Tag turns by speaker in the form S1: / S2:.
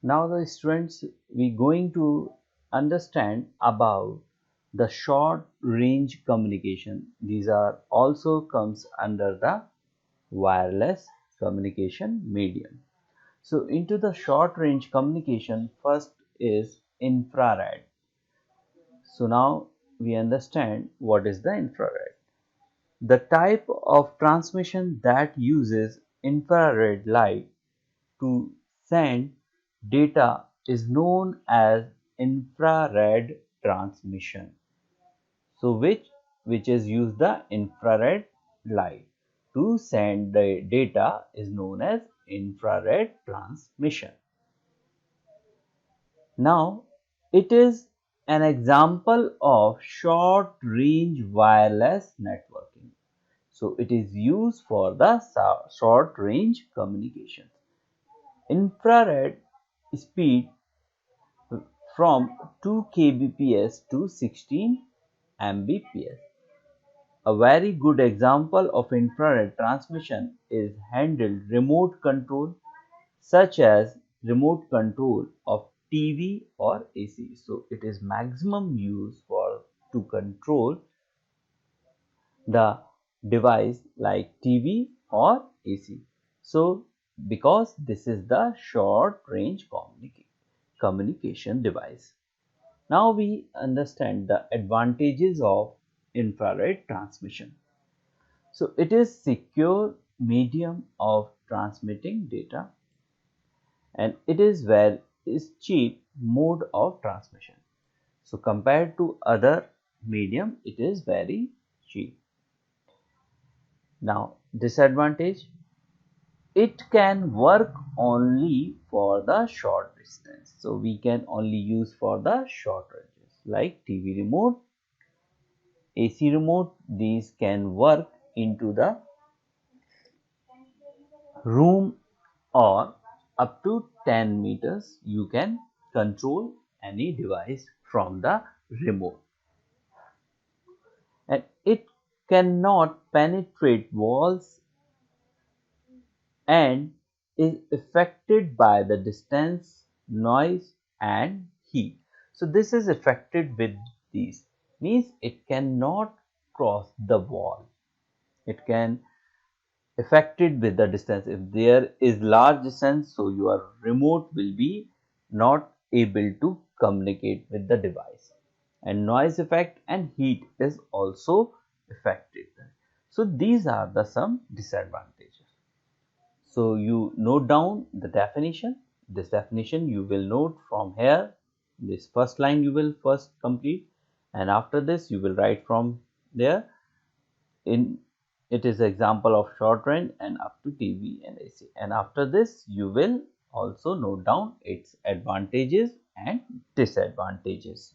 S1: Now the students, we going to understand about the short range communication. These are also comes under the wireless communication medium. So into the short range communication, first is infrared. So now we understand what is the infrared. The type of transmission that uses infrared light to send data is known as infrared transmission. So which is use the infrared light to send the data is known as infrared transmission. Now it is an example of short range wireless networking. So it is used for the short range communication. Infrared speed from 2 kbps to 16 mbps. A very good example of infrared transmission is handheld remote control, such as remote control of TV or AC. So it is maximum use for to control the device like TV or AC. So because this is the short range communication device. Now we understand the advantages of infrared transmission. So it is secure medium of transmitting data, and it is where is cheap mode of transmission. So compared to other medium, it is very cheap. Now disadvantage, it can work only for the short distance. So we can only use for the short ranges like TV remote, AC remote. These can work into the room or up to 10 meters. You can control any device from the remote, and it cannot penetrate walls and is affected by the distance, noise and heat. So this is affected with these, means it cannot cross the wall. It can affected with the distance. If there is large distance, so your remote will be not able to communicate with the device, and noise effect and heat is also affected. So these are the some disadvantages. So you note down the definition. This definition you will note from here. This first line you will first complete, and after this you will write from there. In it is example of short range and up to TV and AC. And after this you will also note down its advantages and disadvantages.